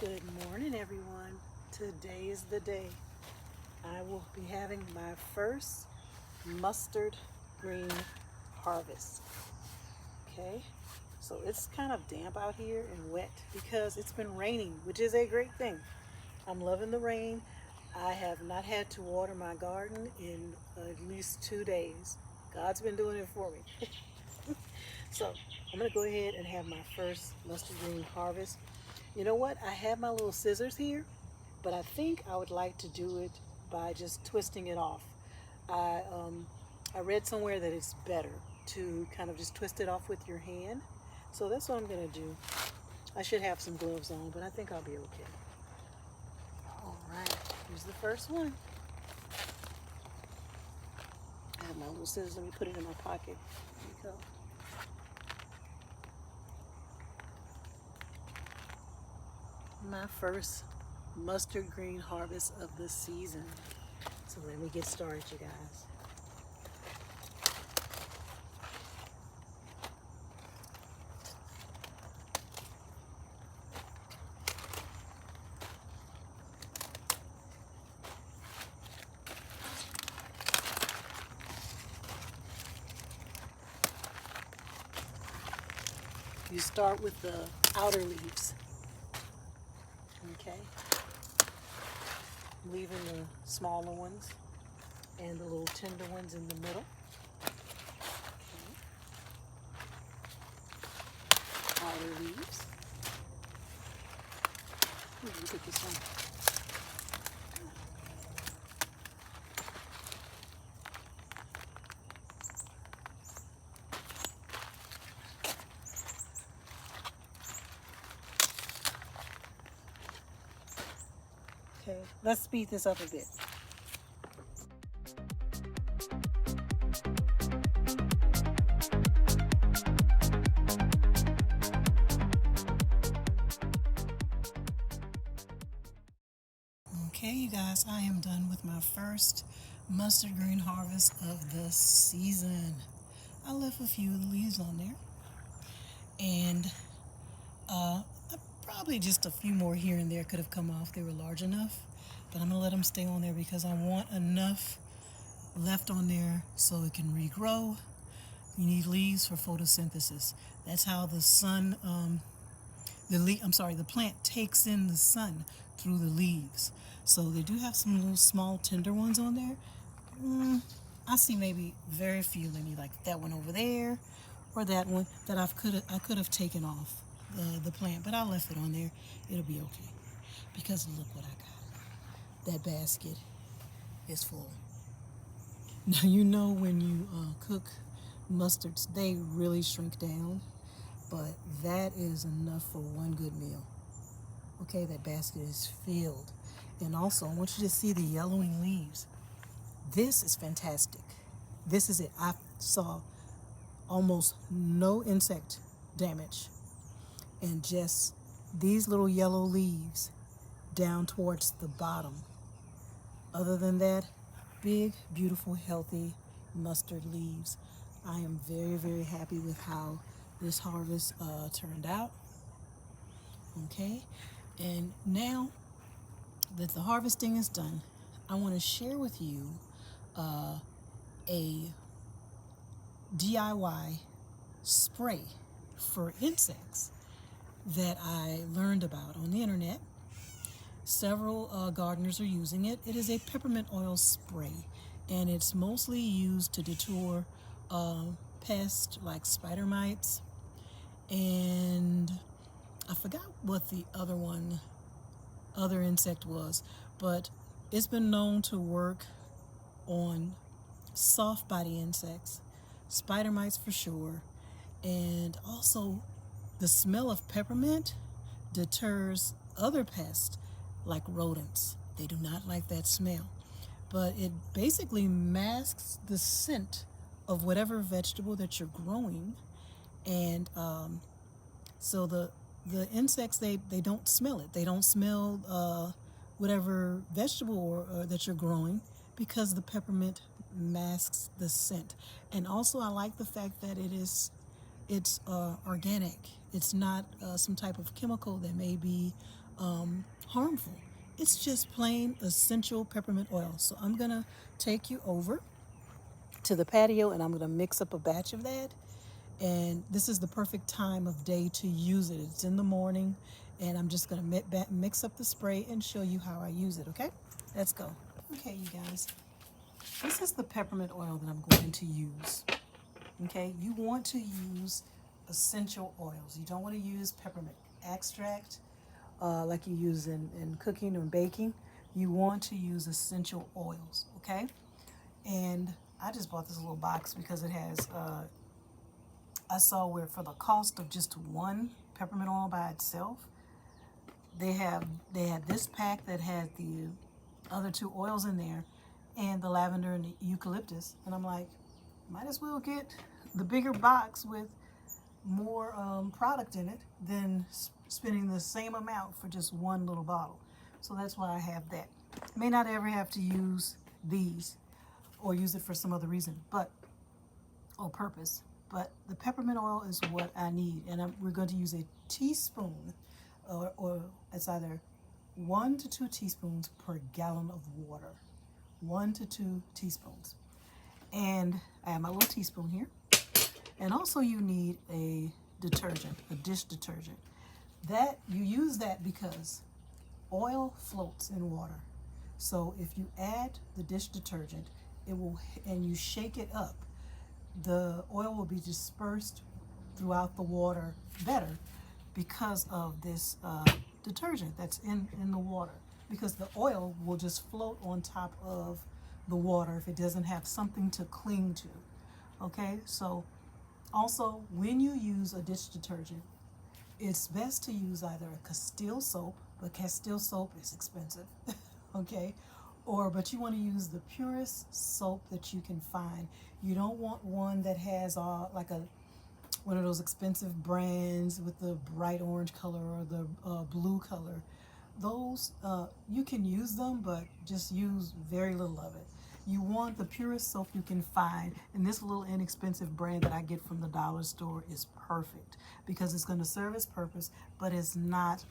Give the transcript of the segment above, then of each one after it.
Good morning, everyone. Today is the day. I will be having my first mustard green harvest. Okay, so it's kind of damp out here and wet because it's been raining, which is a great thing. I'm loving the rain. I have not had to water my garden in at least 2 days. God's been doing it for me. So I'm gonna go ahead and have my first mustard green harvest. You know what? I have my little scissors here, but I think I would like to do it by just twisting it off. I I read somewhere that it's better to kind of just twist it off with your hand. So that's what I'm gonna do. I should have some gloves on, but I think I'll be okay. All right, here's the first one. I have my little scissors. Let me put it in my pocket. There you go. My first mustard green harvest of the season. So let me get started, you guys. You start with the outer leaves, okay? Leaving the smaller ones and the little tender ones in the middle. Okay. Outer leaves. Look at this one. Okay, let's speed this up a bit. Okay, you guys, I am done with my first mustard green harvest of the season. I left a few leaves on there, and probably just a few more here and there could have come off. They were large enough, but I'm gonna let them stay on there because I want enough left on there so it can regrow. You need leaves for photosynthesis. That's how the sun, the plant takes in the sun through the leaves. So they do have some little small tender ones on there. I see maybe very few, maybe like that one over there or that one that I could have taken off the plant, but I left it on there. It'll be okay because look what I got. That basket is full. Now you know when you cook mustards, they really shrink down, but that is enough for one good meal. Okay, that basket is filled. And also, I want you to see the yellowing leaves. This is fantastic. This is it. I saw almost no insect damage and just these little yellow leaves down towards the bottom. Other than that, big, beautiful, healthy mustard leaves. I am very, very happy with how this harvest turned out. Okay, and now that the harvesting is done, I want to share with you a DIY spray for insects that I learned about on the internet. Several gardeners are using it. It is a peppermint oil spray, and it's mostly used to deter pests like spider mites, and I forgot what the other insect was, but it's been known to work on soft-bodied insects, spider mites for sure, and also the smell of peppermint deters other pests like rodents. They do not like that smell, but it basically masks the scent of whatever vegetable that you're growing, and so the insects, they don't smell it. They don't smell whatever vegetable or that you're growing because the peppermint masks the scent. And also I like the fact that it's organic. It's not some type of chemical that may be harmful. It's just plain essential peppermint oil. So I'm gonna take you over to the patio and I'm gonna mix up a batch of that. And this is the perfect time of day to use it. It's in the morning, and I'm just gonna mix up the spray and show you how I use it. Okay, let's go. Okay, you guys, this is the peppermint oil that I'm going to use. Okay, you want to use essential oils. You don't want to use peppermint extract like you use in cooking or baking. You want to use essential oils, okay? And I just bought this little box because it has, I saw where for the cost of just one peppermint oil by itself, they had this pack that had the other two oils in there and the lavender and the eucalyptus. And I'm like, might as well get the bigger box with more product in it than spending the same amount for just one little bottle. So that's why I have that. May not ever have to use these or use it for some other reason, but or purpose. But the peppermint oil is what I need, and we're going to use a teaspoon, or it's either 1 to 2 teaspoons per gallon of water. 1 to 2 teaspoons. And I have my little teaspoon here. And also you need a detergent, a dish detergent. That you use that because oil floats in water. So if you add the dish detergent, it will, and you shake it up, the oil will be dispersed throughout the water better because of this detergent that's in the water. Because the oil will just float on top of the water if it doesn't have something to cling to. Okay, so also when you use a dish detergent, it's best to use either a Castile soap, but Castile soap is expensive, okay? But you want to use the purest soap that you can find. You don't want one that has like one of those expensive brands with the bright orange color or the blue color. Those, you can use them, but just use very little of it. You want the purest soap you can find, and this little inexpensive brand that I get from the dollar store is perfect because it's going to serve its purpose, but it's not,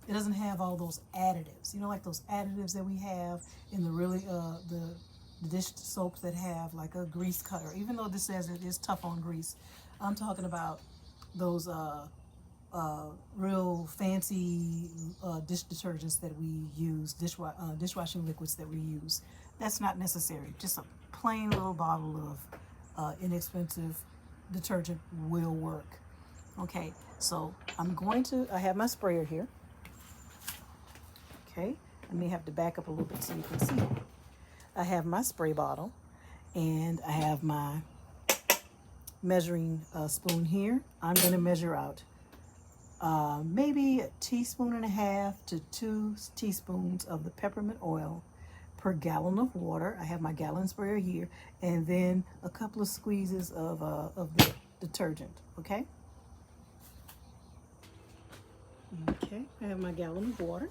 it doesn't have all those additives. You know, like those additives that we have in the really, the dish soaps that have like a grease cutter. Even though this says it is tough on grease, I'm talking about those real fancy dish detergents that we use, dishwashing liquids that we use. That's not necessary. Just a plain little bottle of inexpensive detergent will work. Okay, so I have my sprayer here. Okay, I may have to back up a little bit so you can see. I have my spray bottle and I have my measuring spoon here. I'm going to measure out maybe 1.5 teaspoons to 2 teaspoons of the peppermint oil per gallon of water. I have my gallon sprayer here, and then a couple of squeezes of the detergent. Okay. Okay, I have my gallon of water.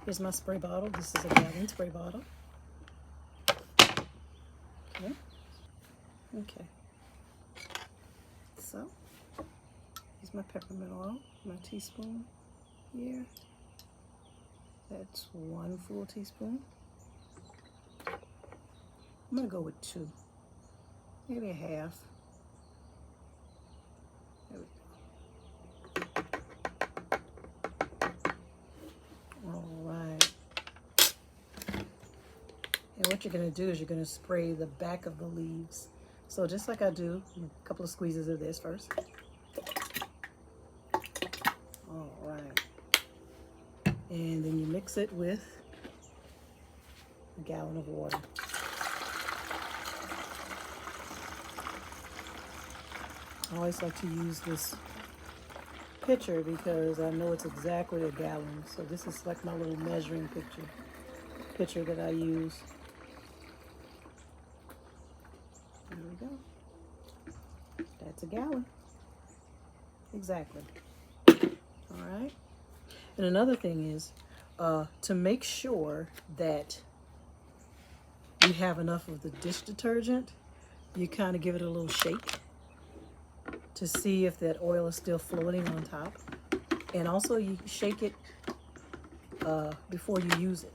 Here's my spray bottle. This is a gallon spray bottle. Okay. Okay. So, here's my peppermint oil, my teaspoon here. That's 1 full teaspoon. I'm going to go with 2, maybe a half. There we go. All right. And what you're going to do is you're going to spray the back of the leaves. So just like I do, a couple of squeezes of this first. All right. And then you mix it with a gallon of water. I always like to use this pitcher because I know it's exactly a gallon. So this is like my little measuring pitcher that I use. There we go. That's a gallon. Exactly. All right. And another thing is to make sure that you have enough of the dish detergent, you kind of give it a little shake to see if that oil is still floating on top. And also you shake it before you use it.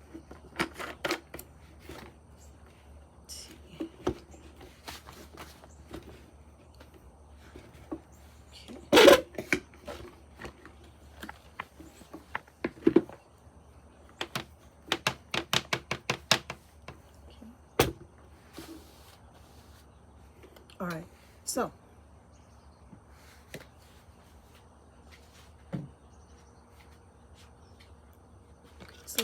All right, so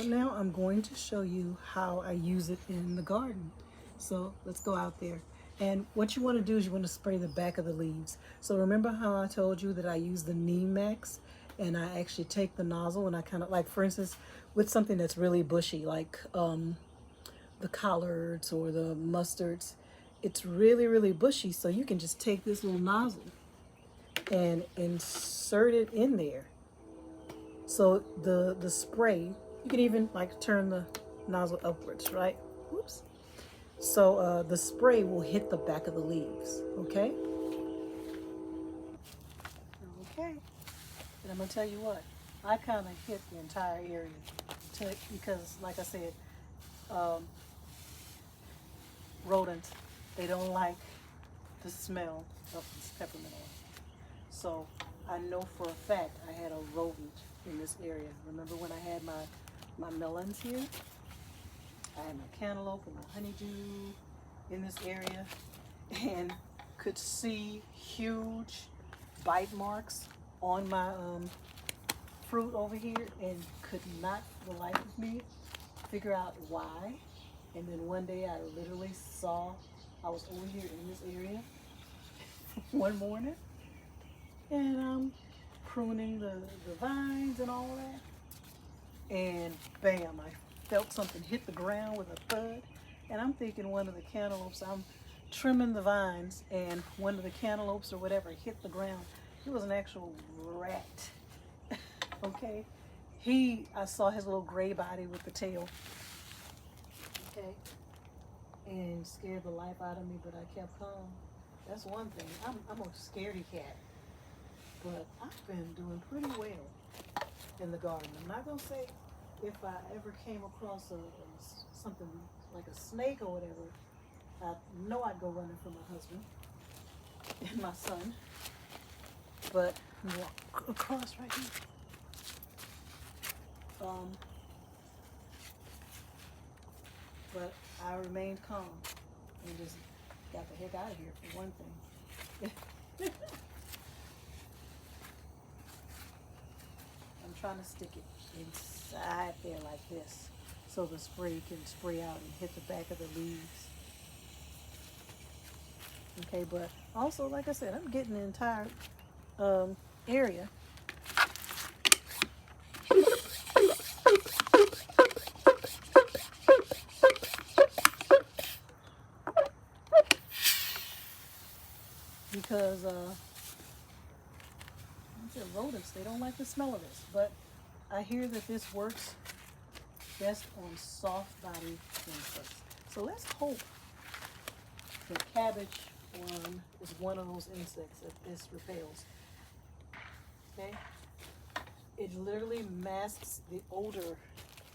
now I'm going to show you how I use it in the garden. So let's go out there. And what you want to do is you want to spray the back of the leaves. So remember how I told you that I use the neem max, and I actually take the nozzle and I kind of, like for instance, with something that's really bushy, like the collards or the mustards, it's really, really bushy. So you can just take this little nozzle and insert it in there. So the spray, you can even like turn the nozzle upwards, right? Whoops. So the spray will hit the back of the leaves, okay? Okay. And I'm gonna tell you what, I kind of hit the entire area because, like I said, rodents, they don't like the smell of this peppermint oil. So I know for a fact I had a rodent in this area. Remember when I had my melons here? I had my cantaloupe and my honeydew in this area, and could see huge bite marks on my fruit over here, and could not for the life of me figure out why. And then one day I literally saw, I was over here in this area one morning, and I'm pruning the vines and all that, and bam, I felt something hit the ground with a thud. And I'm thinking one of the cantaloupes, I'm trimming the vines, and one of the cantaloupes or whatever hit the ground. It was an actual rat. Okay, I saw his little gray body with the tail. Okay, and scared the life out of me, but I kept calm. That's one thing. I'm a scaredy cat, but I've been doing pretty well in the garden. I'm not gonna say if I ever came across something like a snake or whatever, I know I'd go running for my husband and my son. But walk across right here. But I remained calm and just got the heck out of here for one thing. I'm trying to stick it inside there like this so the spray can spray out and hit the back of the leaves. Okay, but also, like I said, I'm getting the entire area. Because rodents, they don't like the smell of this. But I hear that this works best on soft-bodied insects. So let's hope the cabbage worm is one of those insects that this repels. Okay? It literally masks the odor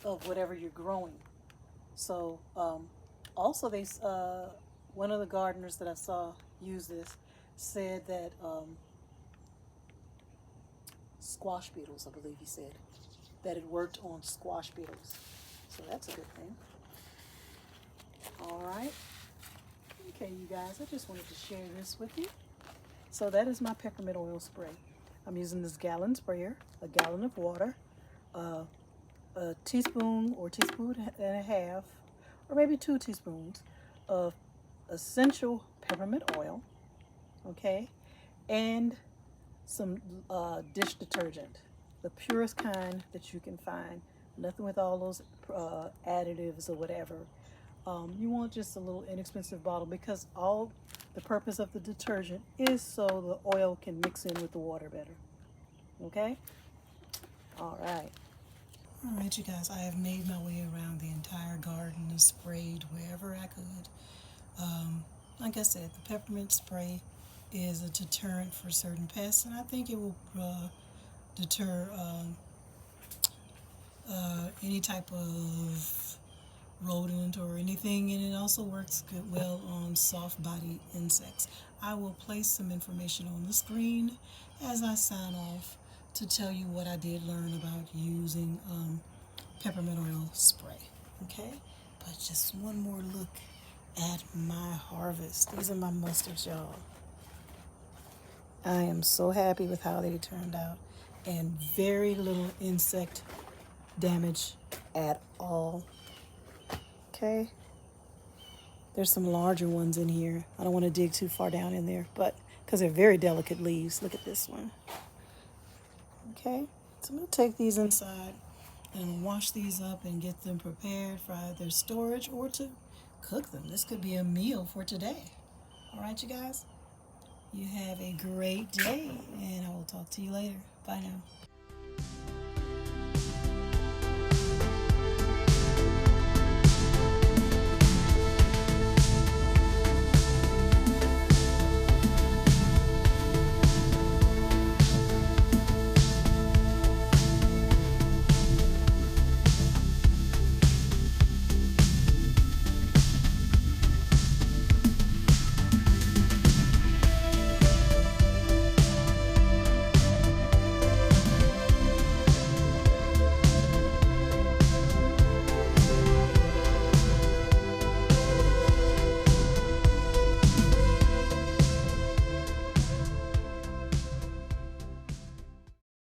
of whatever you're growing. So also one of the gardeners that I saw use this said that squash beetles, I believe he said, that it worked on squash beetles. So that's a good thing. All right. Okay, you guys, I just wanted to share this with you. So that is my peppermint oil spray. I'm using this gallon sprayer, a gallon of water, a teaspoon or teaspoon and a half, or maybe 2 teaspoons of essential peppermint oil, okay, and some dish detergent, the purest kind that you can find, nothing with all those additives or whatever. You want just a little inexpensive bottle, because all the purpose of the detergent is so the oil can mix in with the water better. Okay? All right. All right, you guys, I have made my way around the entire garden and sprayed wherever I could. Like I said, the peppermint spray is a deterrent for certain pests, and I think it will deter any type of rodent or anything, and it also works good well on soft-bodied insects. I will place some information on the screen as I sign off to tell you what I did learn about using peppermint oil spray. Okay, but just one more look at my harvest. These are my mustards, y'all. I am so happy with how they turned out, and very little insect damage at all. Okay, there's some larger ones in here. I don't want to dig too far down in there, but because they're very delicate leaves. Look at this one. Okay, so I'm going to take these inside and wash these up and get them prepared for either storage or to cook them. This could be a meal for today. All right, you guys? You have a great day, and I will talk to you later. Bye now.